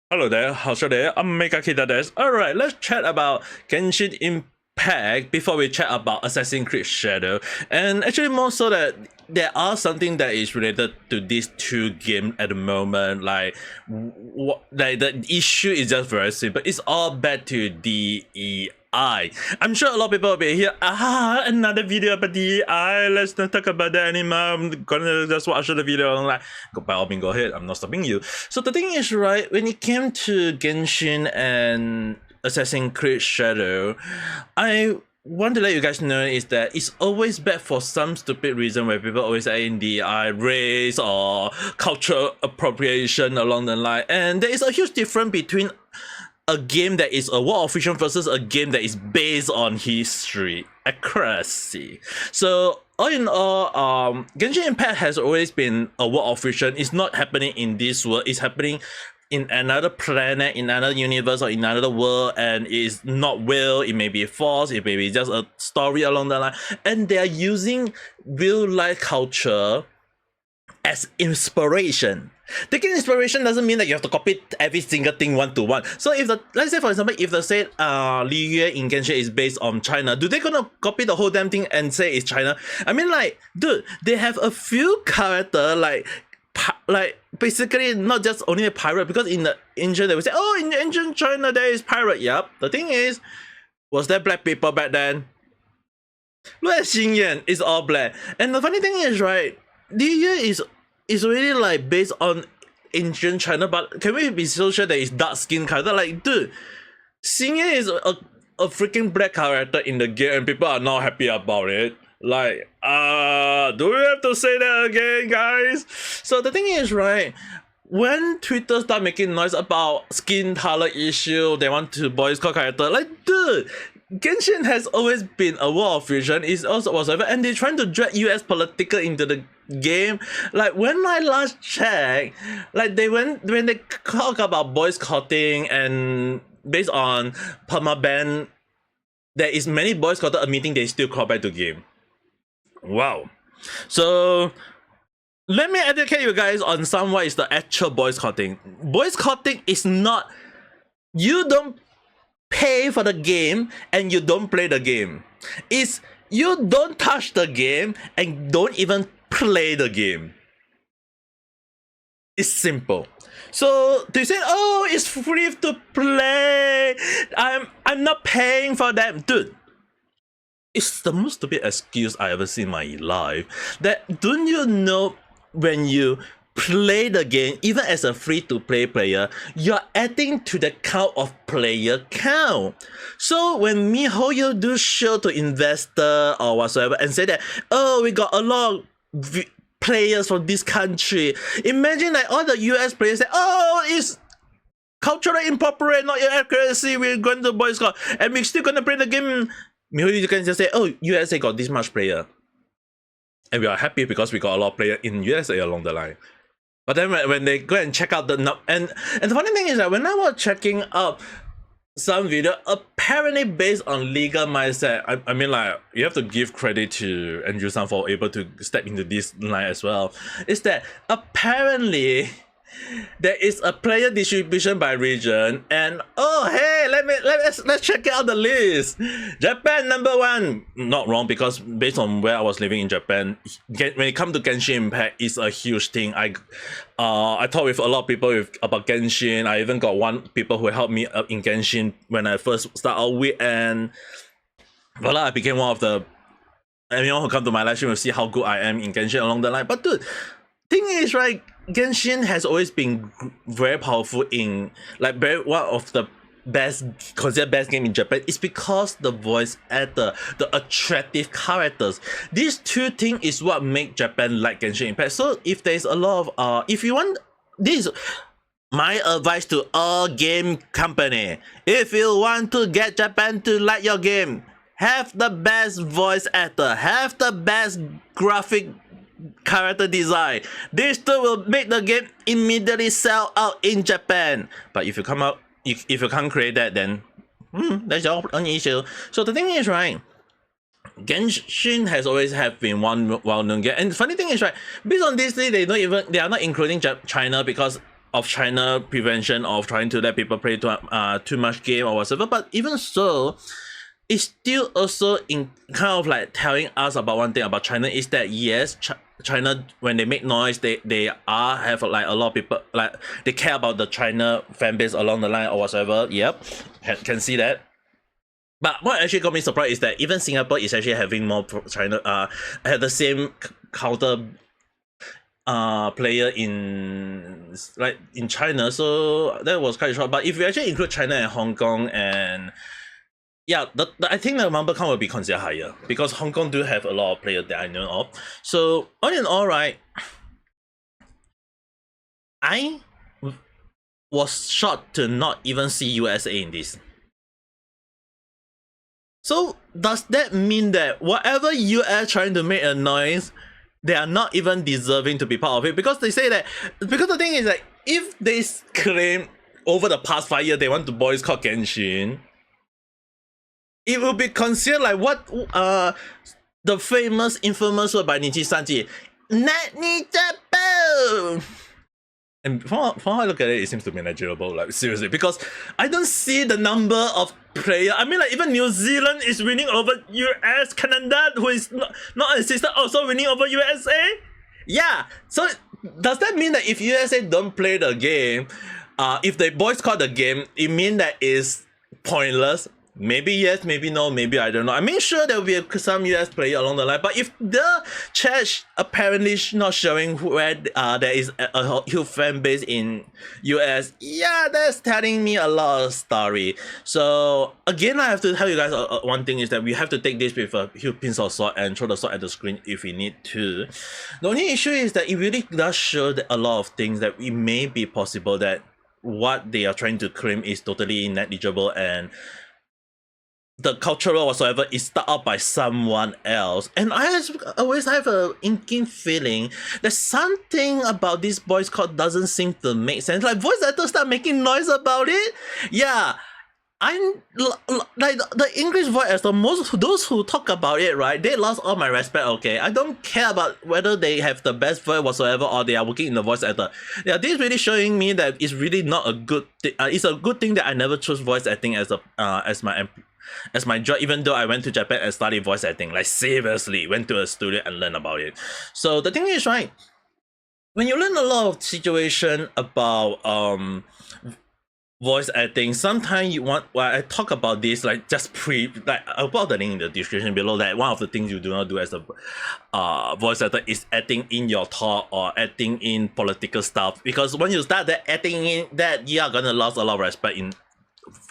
Hello there, how's your day? Ame Gakita desu. Alright, let's chat about Genshin Impact before we chat about Assassin's Creed Shadow. And actually more so that there are something that is related to these two games at the moment. Like the issue is just very simple. It's all back to DEI. I'm sure a lot of people will be here. Another video about DEI. Let's not talk about that anymore. I'm gonna just watch the video. I'm like, by all means, go ahead. I'm not stopping you. So the thing is, right, when it came to Genshin and Assassin's Creed Shadow, I want to let you guys know is that it's always bad for some stupid reason where people always say in DI race or cultural appropriation along the line, and there is a huge difference between a game that is a war of fiction versus a game that is based on history accuracy. So all in all, Genshin Impact has always been a war of fiction. It's not happening in this world. It's happening in another planet, in another universe, or in another world, and it's not real. It may be false. It may be just a story along the line, and they are using real life culture as inspiration. Taking inspiration doesn't mean that you have to copy every single thing one to one. So if let's say for example, if they say Li Yue in Genshin is based on China, do they gonna copy the whole damn thing and say it's China? I mean, like, dude, they have a few character like basically not just only a pirate, because in the ancient they would say, oh, in ancient China there is pirate. Yep. The thing is, was there black people back then? Look at Xingyan, it's all black. And the funny thing is, right, Li Yue is really like based on ancient China, but can we be so sure that it's dark skin character? Like, dude, Xingyan is a freaking black character in the game and people are not happy about it. Like, do we have to say that again, guys? So the thing is, right, when Twitter start making noise about skin color issue, they want to boycott character, like, dude, Genshin has always been a war of fiction. It's also whatsoever, and they're trying to drag US political into the game. Like, when I last checked, like when they talk about boycotting and based on permaban, there is many boycotted admitting they still call back to game. Wow. So let me educate you guys on some what is the actual boycotting. Boycotting is not, you don't pay for the game and you don't play the game. It's you don't touch the game and don't even play the game. It's simple. So they say, oh, it's free to play. I'm not paying for them. Dude, it's the most stupid excuse I ever seen in my life. That don't you know when you play the game, even as a free-to-play player, you're adding to the count of player count. So when MiHoYo do show to investor or whatsoever and say that, oh, we got a lot of players from this country, imagine like all the US players say, oh, it's culturally inappropriate, not your accuracy, we're going to boycott, and we're still gonna play the game. MiHoYo can just say, oh, USA got this much player, and we are happy because we got a lot of players in USA along the line. But then when they go and check out the and the funny thing is that when I was checking out some video, apparently based on legal mindset, I mean, like, you have to give credit to Andrew San for able to step into this line as well, is that apparently there is a player distribution by region, and oh hey, let's check out the list. Japan #1, not wrong, because based on where I was living in Japan, when it comes to Genshin Impact, it's a huge thing. I talked with a lot of people about Genshin. I even got one people who helped me in Genshin when I first started out with, and voila, I became one of the, anyone who come to my live stream will see how good I am in Genshin along the line. But dude, thing is, right, Genshin has always been very powerful in, like, one of the best, considered best game in Japan. It's because the voice actor, the attractive characters. These two things is what make Japan like Genshin Impact. So if there's a lot of if you want, this my advice to all game company, if you want to get Japan to like your game, have the best voice actor, have the best graphic character design. These two will make the game immediately sell out in Japan. But if you come out, if you can't create that, then that's your own issue. So the thing is, right, Genshin has always have been one well-known game, and the funny thing is, right, based on Disney, they are not including China because of China prevention of trying to let people play too much game or whatever. But even so, it's still also in kind of like telling us about one thing about China is that yes, China, when they make noise, they have like a lot of people like they care about the China fan base along the line or whatever. Yep, can see that. But what actually got me surprised is that even Singapore is actually having more China had the same counter player in China, so that was quite short. But if you actually include China and Hong Kong, and yeah, I think the number count will be considered higher because Hong Kong do have a lot of players that I know of. So all in all, right, I was shocked to not even see USA in this. So does that mean that whatever US trying to make a noise, they are not even deserving to be part of it? Because they say that, because the thing is that if they claim over the past 5 years they want to boycott Genshin, it will be considered like what the famous infamous word by Nichi Sanji, not needable. And from how I look at it, it seems to be manageable, like seriously, because I don't see the number of players. I mean, like even New Zealand is winning over US, Canada, who is not a sister, also winning over USA. Yeah, so does that mean that if USA don't play the game, if they boycott the game, it means that it's pointless? Maybe yes, maybe no, maybe I don't know. I mean, sure, there will be some US player along the line, but if the chat apparently not showing where there is a huge fan base in US, yeah, that's telling me a lot of story. So again, I have to tell you guys one thing is that we have to take this with a huge pinch of salt and throw the salt at the screen if we need to. The only issue is that it really does show that a lot of things that it may be possible that what they are trying to claim is totally negligible and the cultural whatsoever is started out by someone else. And I always have a inking feeling that something about this boycott doesn't seem to make sense. Like voice actors start making noise about it. Yeah, I'm like the English voice actor, most those who talk about it, right, they lost all my respect. Okay, I don't care about whether they have the best voice whatsoever or they are working in the voice actor. Yeah, this is really showing me that it's really not a good thing. It's a good thing that I never chose voice acting as a as my job, even though I went to Japan and studied voice acting, like seriously, went to a studio and learned about it. So the thing is, right, when you learn a lot of situation about voice acting, sometimes you want, well, I talk about this like just like I'll put the link in the description below, that one of the things you do not do as a voice actor is acting in your talk or acting in political stuff, because when you start that acting in that, you are gonna lose a lot of respect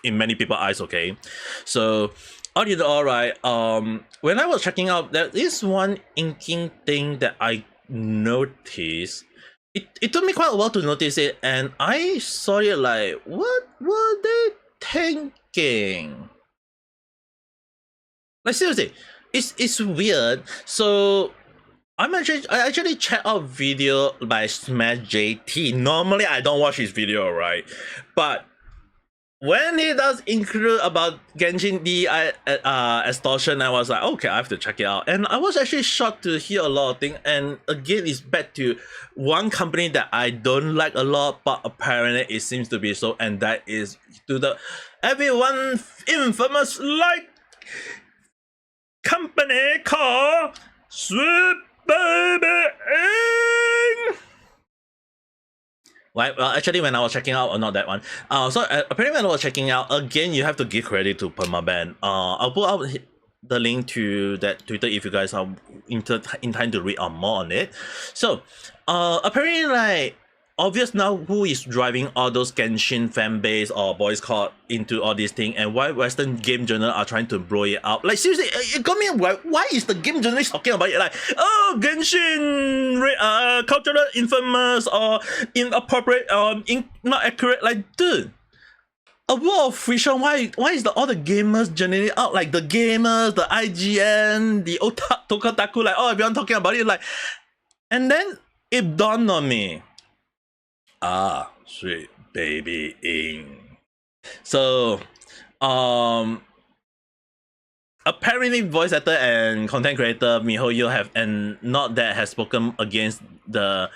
in many people's eyes. Okay, so all in all, right, when I was checking out, there is one inking thing that I noticed. It took me quite a while to notice it, and I saw it like, what were they thinking? Like seriously, it's weird. So I actually checked out video by Smash JT. Normally I don't watch his video, right? But when he does include about Genshin the Extortion, I was like, okay, I have to check it out. And I was actually shocked to hear a lot of things. And again, it's back to one company that I don't like a lot, but apparently it seems to be so, and that is to the everyone infamous like company called Sweet Baby Inc. Right, well, actually, when I was checking out, or not that one. So apparently, when I was checking out, again, you have to give credit to Permaban. I'll put out the link to that Twitter if you guys are in time to read more on it. So, apparently, like, obvious now who is driving all those Genshin fan base or boycott into all these things, and why Western game journal are trying to blow it up. Like seriously, it got me. Why is the game journalist talking about it? Like, oh, Genshin, cultural infamous or inappropriate or not accurate. Like, dude, a war of friction. Why is all the gamers generally out? Like the gamers, the IGN, the Tokataku, like, oh, everyone talking about it. Like, and then it dawned on me. Sweet Baby Inc. So, apparently voice actor and content creator MiHoYo have, and not that has spoken against the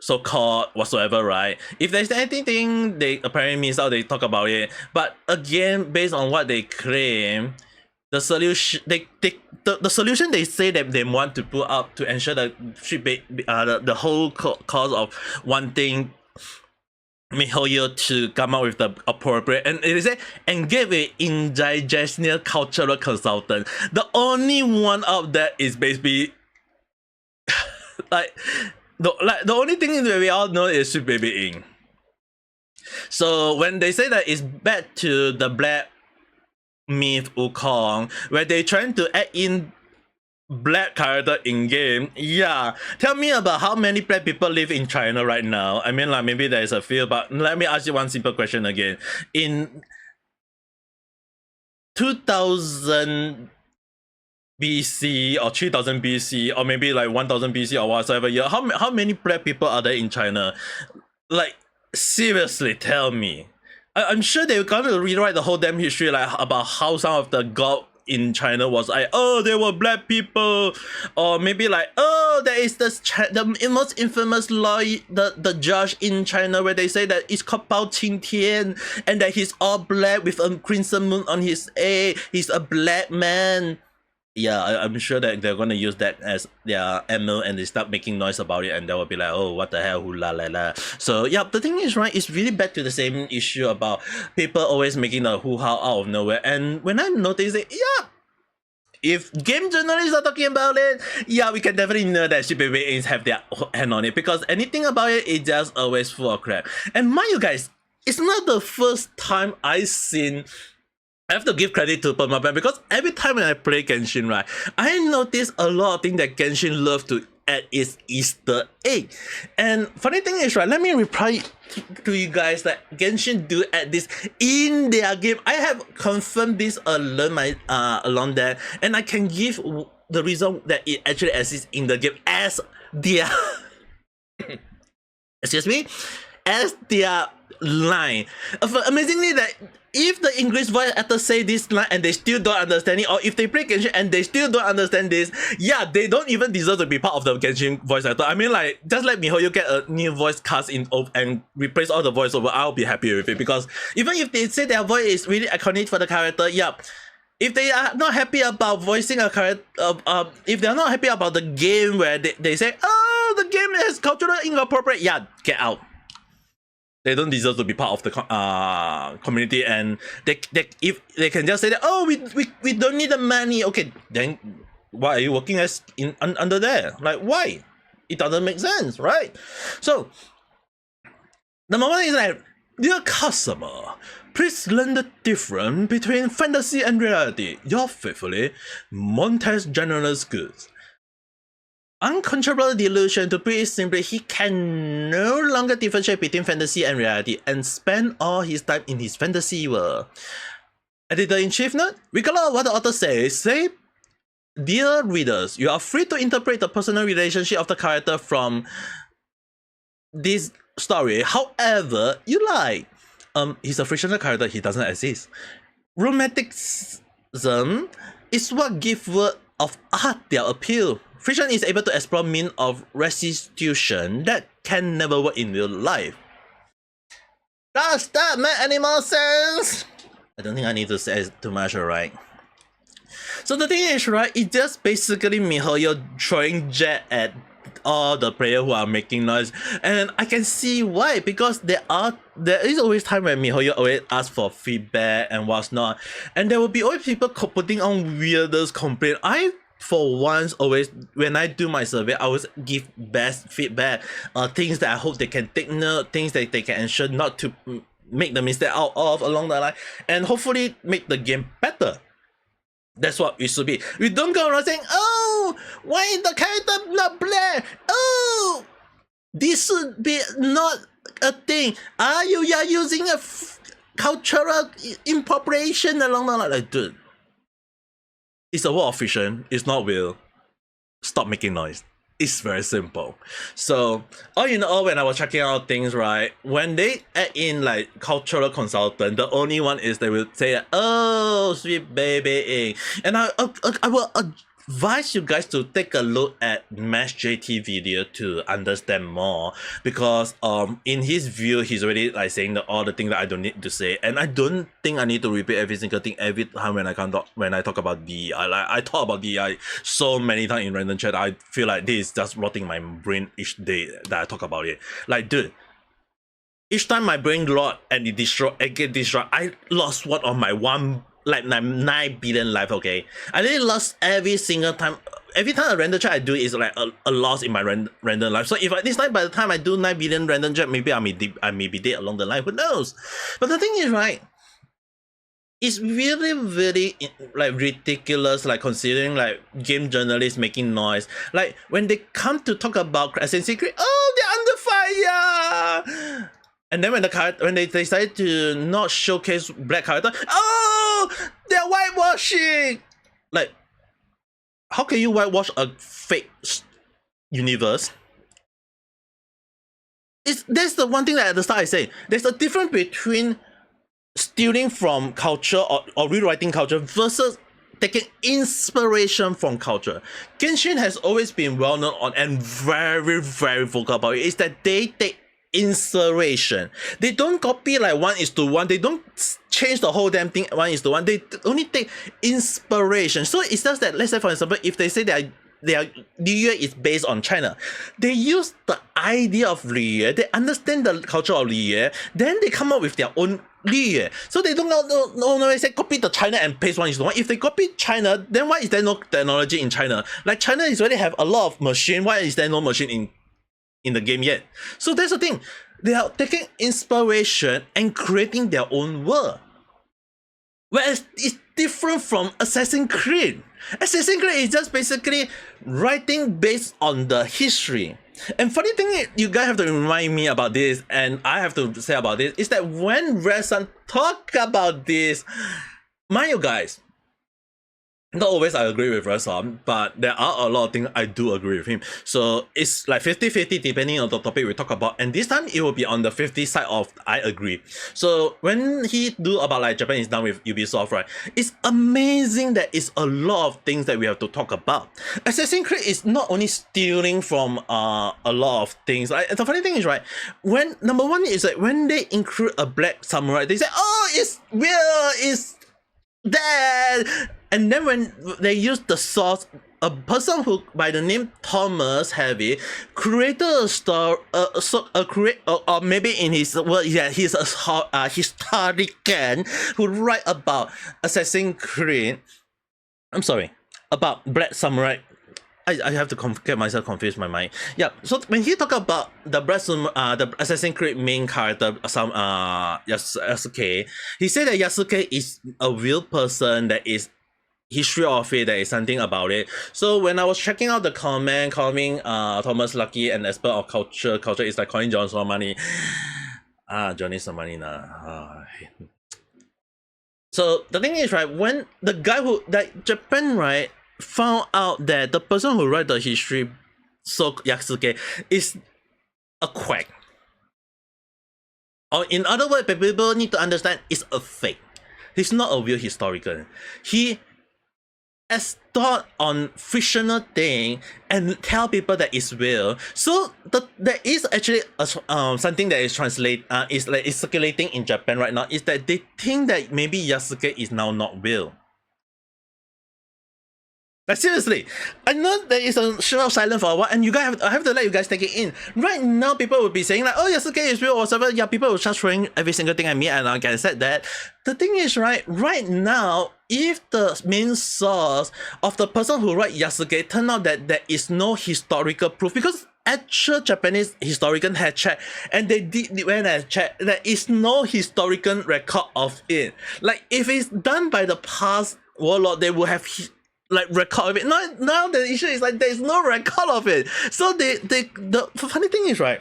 so-called whatsoever, right? If there's anything they apparently miss out, they talk about it. But again, based on what they claim, the solution the solution they say that they want to put up to ensure that the whole cause of wanting MiHoYo to come up with the appropriate and it is and give it indigenous cultural consultant. The only one out there is basically like the only thing that we all know is Sweet Baby Ink. So when they say that it's back to the Black Myth Wukong, where they trying to add in black character in game, yeah. Tell me about how many black people live in China right now. I mean, like maybe there is a few, but let me ask you one simple question again. In 2000 BC or 3000 BC or maybe like 1000 BC or whatsoever year, how many black people are there in China? Like seriously, tell me. I'm sure they're gonna rewrite the whole damn history like about how some of the god in China was like, oh, they were black people, or maybe like, oh, there is the most infamous law, the judge in China where they say that it's called Bao Qingtian and that he's all black with a crimson moon on his A. He's a black man. Yeah, I'm sure that they're gonna use that as their MO and they start making noise about it and they will be like, oh, what the hell, hula la la. So yeah, the thing is, right, it's really back to the same issue about people always making the hoo-ha out of nowhere. And when I notice it, yeah, if game journalists are talking about it, yeah, we can definitely know that Sweet Baby Inks have their hand on it because anything about it is just always full of crap. And mind you guys, it's not the first time I've seen. I have to give credit to Permaban because every time when I play Genshin, right, I notice a lot of things that Genshin love to add is Easter egg. And funny thing is, right, let me reply to you guys that Genshin do add this in their game. I have confirmed this along that, and I can give the reason that it actually exists in the game as their excuse me, as their line. Amazingly, that if the English voice actors say this line and they still don't understand it, or if they play Genshin and they still don't understand this, yeah, they don't even deserve to be part of the Genshin voice actor. I mean, like, just let MiHoYo get a new voice cast in and replace all the voiceover, I'll be happy with it. Because even if they say their voice is really iconic for the character, yeah, if they are not happy about voicing a character, if they're not happy about the game where they say, oh, the game is cultural inappropriate, yeah, get out. They don't deserve to be part of the community, and if they can just say that, oh, we don't need the money. Okay, then why are you working as under there? Like, why? It doesn't make sense, right? So number one is like, dear customer, please learn the difference between fantasy and reality. Yours faithfully, Montes General's Goods. Uncontrollable delusion, to put it simply, he can no longer differentiate between fantasy and reality and spend all his time in his fantasy world. Editor-in-chief note, regardless of what the author says, dear readers, you are free to interpret the personal relationship of the character from this story however you like. He's a fictional character, he doesn't exist. Romanticism is what gives word of art their appeal. Fiction is able to explore means of restitution that can never work in real life. Does that make any more sense? I don't think I need to say too much, alright? So the thing is, right, it's just basically MiHoYo throwing jet at all the players who are making noise, and I can see why, because there is always time when MiHoYo always asks for feedback and what's not, and there will be always people putting on weirdest complaint. I for once always, when I do my survey, I always give best feedback, things that I hope they can take note, things that they can ensure not to make the mistake out of along the line, and hopefully make the game better. That's what it should be. We don't go around saying, oh, why is the character not black? Oh, this should be not a thing. You are using a cultural incorporation along the line. Like, dude, it's a world of fiction. It's not real. Stop making noise. It's very simple. So, all in all, when I was checking out things, right, when they add in like cultural consultant, the only one is they will say, oh, Sweet Baby Ink. And I will advise you guys to take a look at Mesh JT video to understand more, because in his view he's already like saying all the things that I don't need to say, and I don't think I need to repeat every single thing every time when I talk about DEI. Like I talk about DEI so many times in random chat, I feel like this is just rotting my brain each day that I talk about it. Like dude, each time my brain rot and it get destroyed, I lost one of my 9 billion life, okay? I really lost every single time. Every time a random chat I do is like a loss in my random life. So if this time, by the time I do 9 billion random chat, maybe I may be dead along the line, who knows? But the thing is, right, it's really, really like ridiculous, like considering like game journalists making noise. Like when they come to talk about Assassin's Creed, oh, they're under fire! And then when they decide to not showcase black character, oh, they're whitewashing. Like, how can you whitewash a fake universe? That's the one thing that at the start I say. There's a difference between stealing from culture or rewriting culture versus taking inspiration from culture. Genshin has always been well known on and very, very vocal about it. Is that they take inspiration. They don't copy like 1:1. They don't change the whole damn thing 1:1. They only take inspiration. So it's just that, let's say for example, if they say their Liyue is based on China, they use the idea of Liyue, they understand the culture of Liyue, then they come up with their own Liyue. So they don't they say copy the China and paste 1:1. If they copy China, then why is there no technology in China? Like China is already have a lot of machine. Why is there no machine in the game yet? So that's the thing. They are taking inspiration and creating their own world. Whereas it's different from Assassin's Creed. Assassin's Creed is just basically writing based on the history. And funny thing is, you guys have to remind me about this, and I have to say about this, is that when Rev talk about this, mind you guys, not always I agree with Rev, but there are a lot of things I do agree with him. So it's like 50-50 depending on the topic we talk about. And this time it will be on the 50 side of I agree. So when he do about like Japan is done with Ubisoft, right? It's amazing that it's a lot of things that we have to talk about. Assassin's Creed is not only stealing from a lot of things. Like the funny thing is, right, when number one is that when they include a black samurai, they say, oh, it's real, it's dead. And then when they use the source, a person who by the name Thomas Heavy created a story, or maybe in his word, yeah, he's a historian who write about Assassin's Creed. I'm sorry, about Black Samurai. I have to get myself confused my mind. Yeah, so when he talk about the the Assassin's Creed main character, Yasuke, he said that Yasuke is a real person, that is history of it, there is something about it. So when I was checking out the comment calling Thomas Lucky an expert of culture is like calling John Somani. Johnny Somani na. So the thing is, right, when the guy who like Japan, right, found out that the person who write the history, so Yasuke, is a quack. Or in other words, people need to understand, it's a fake. He's not a real historian. He has thought on fictional thing and tell people that it's real. So there is actually something that is is circulating in Japan right now, is that they think that maybe Yasuke is now not real. Like seriously, I know there is a short of silence for a while, and I have to let you guys take it in. Right now, people will be saying like, "Oh, Yasuke is real" or whatever. Yeah, people will start throwing every single thing at me, and I can said that. The thing is, right now, if the main source of the person who wrote Yasuke turn out that there is no historical proof, because actual Japanese historian had checked, and they went and checked, there is no historical record of it. Like if it's done by the past warlord, they will have like record of it. Now the issue is like there's no record of it. So the funny thing is, right,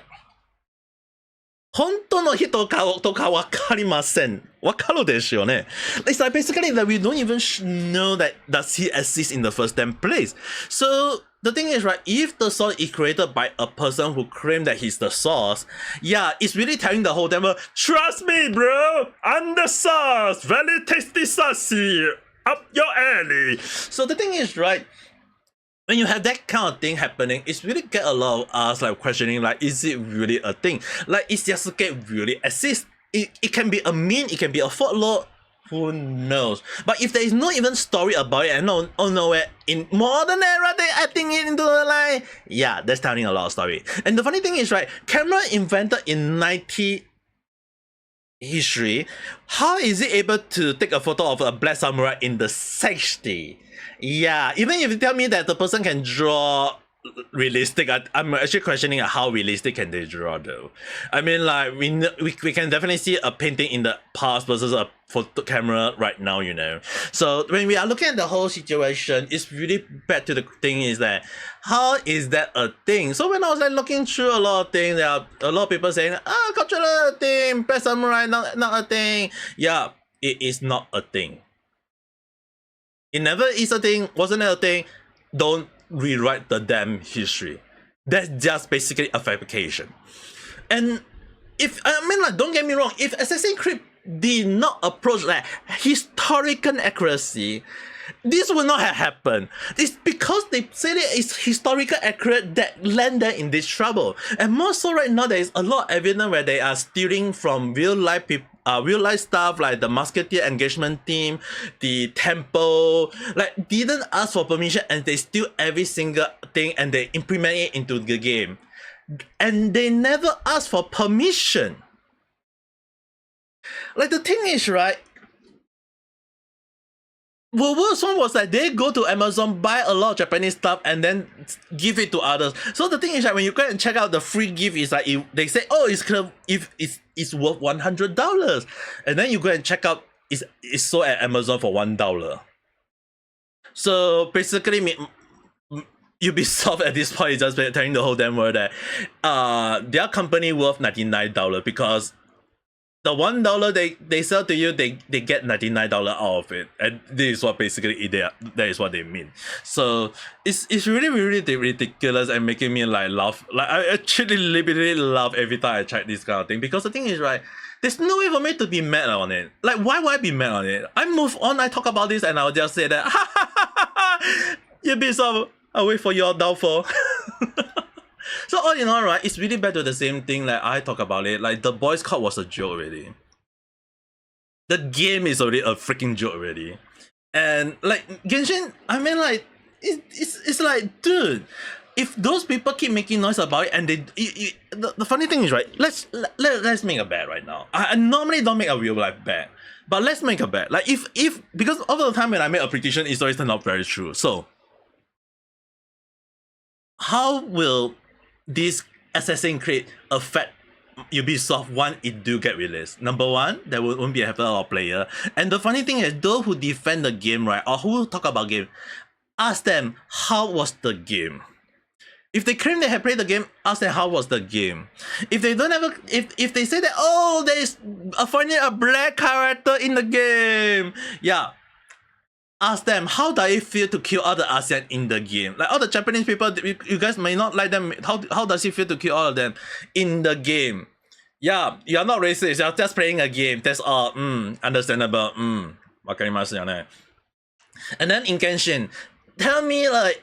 本当の人かとかわかりません。わかるでしょうね。It's like basically that we don't even know that does he exist in the first damn place. So the thing is, right, if the source is created by a person who claimed that he's the source, yeah, it's really telling the whole damn world, trust me, bro, I'm the source, very tasty saucy, up your alley. So the thing is, right, when you have that kind of thing happening, it's really get a lot of us like questioning like, is it really a thing? Like, is Yasuke really exist? It can be a meme, it can be a folklore, who knows? But if there is no even story about it and nowhere in modern era they adding it into the line, yeah, that's telling a lot of story. And the funny thing is, right, camera invented in 90 history, how is it able to take a photo of a black samurai in the 60? Yeah, even if you tell me that the person can draw realistic, I'm actually questioning how realistic can they draw though. I mean, like, we can definitely see a painting in the past versus a photo camera right now, you know. So when we are looking at the whole situation, it's really bad to the thing is that how is that a thing? So when I was like looking through a lot of things, there are a lot of people saying, cultural thing, black samurai not a thing. Yeah, it is not a thing. It never is a thing, wasn't a thing. Don't rewrite the damn history. That's just basically a fabrication. And if, I mean, like, don't get me wrong, if Assassin's Creed did not approach like historical accuracy, this would not have happened. It's because they said it is historical accurate that land them in this trouble. And more so right now, there is a lot of evidence where they are stealing from real life people, real life stuff like the musketeer engagement team, the temple, like didn't ask for permission and they steal every single thing and they implement it into the game. And they never ask for permission. Like, the thing is, right, the worst one was that they go to Amazon, buy a lot of Japanese stuff, and then give it to others. So the thing is that when you go and check out the free gift, is like they say, oh, it's worth $100, and then you go and check out, it's sold at Amazon for $1. So basically, Ubisoft at this point is just telling the whole damn world that their company worth $99 because the $1 they sell to you, they get $99 out of it, and this is what basically that is what they mean. So it's really ridiculous and making me like laugh. Like, I actually literally laugh every time I check this kind of thing, because the thing is, right, there's no way for me to be mad on it. Like, why would I be mad on it? I move on, I talk about this, and I'll just say that Ubisoft, I'll wait for your downfall. So all in all, right, it's really back to the same thing. Like, I talk about it, like the Boycott was a joke already. The game is already a freaking joke already. And like Genshin, I mean, like, it's like, dude, if those people keep making noise about it and the funny thing is, right, let's make a bet right now. I normally don't make a real life bet, but let's make a bet. Like, if because over the time when I make a prediction, it's always turned out very true. So how will this Assassin's Creed affect Ubisoft once it do get released? Number one, there won't be a lot of player. And the funny thing is, those who defend the game, right, or who talk about game, ask them, how was the game? If they claim they have played the game, ask them how was the game. If they don't ever, if they say that, oh, there is finally a black character in the game, yeah, ask them, how does it feel to kill all the ASEAN in the game? Like, all the Japanese people, you guys may not like them. How does it feel to kill all of them in the game? Yeah, you're not racist. You're just playing a game. That's all. Understandable. Wakarimasuよね. And then in Genshin, tell me, like,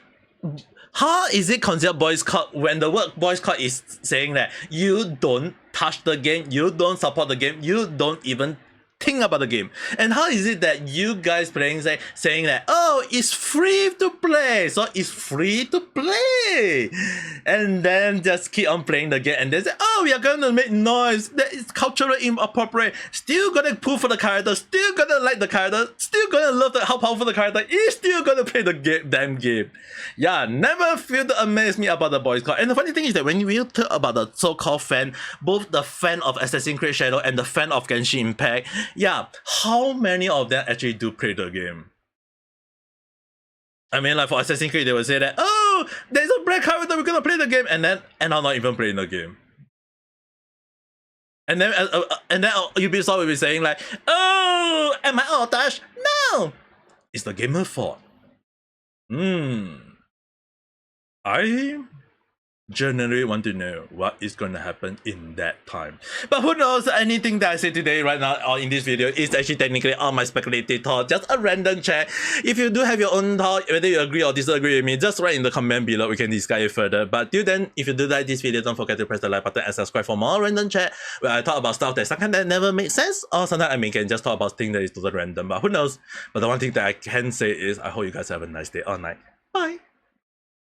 how is it considered boycott when the word boycott is saying that you don't touch the game, you don't support the game, you don't even think about the game? And how is it that you guys playing saying that, oh, it's free to play, so it's free to play, and then just keep on playing the game and then say, oh, we are gonna make noise, that is culturally inappropriate, still gonna pull for the character, still gonna like the character, still gonna love how powerful the character is, still gonna play the damn game. Yeah, never feel to amaze me about the boycott. And the funny thing is that when we talk about the so-called fan, both the fan of Assassin's Creed Shadow and the fan of Genshin Impact, yeah, how many of them actually do play the game? I mean, like, for Assassin's Creed, they will say that, oh, there's a black character, we're gonna play the game, and I'm not even playing the game. And then Ubisoft will be saying like, oh, am I out of touch? No, it's the gamer's fault. genuinely want to know what is going to happen in that time. But who knows, anything that I say today right now or in this video is actually technically all my speculative thought, just a random chat. If you do have your own thought, whether you agree or disagree with me, just write in the comment below, we can discuss it further. But till then, if you do like this video, don't forget to press the like button and subscribe for more random chat where I talk about stuff that sometimes that never makes sense, or sometimes I can just talk about things that is totally random, but who knows. But the one thing that I can say is I hope you guys have a nice day or night. Bye.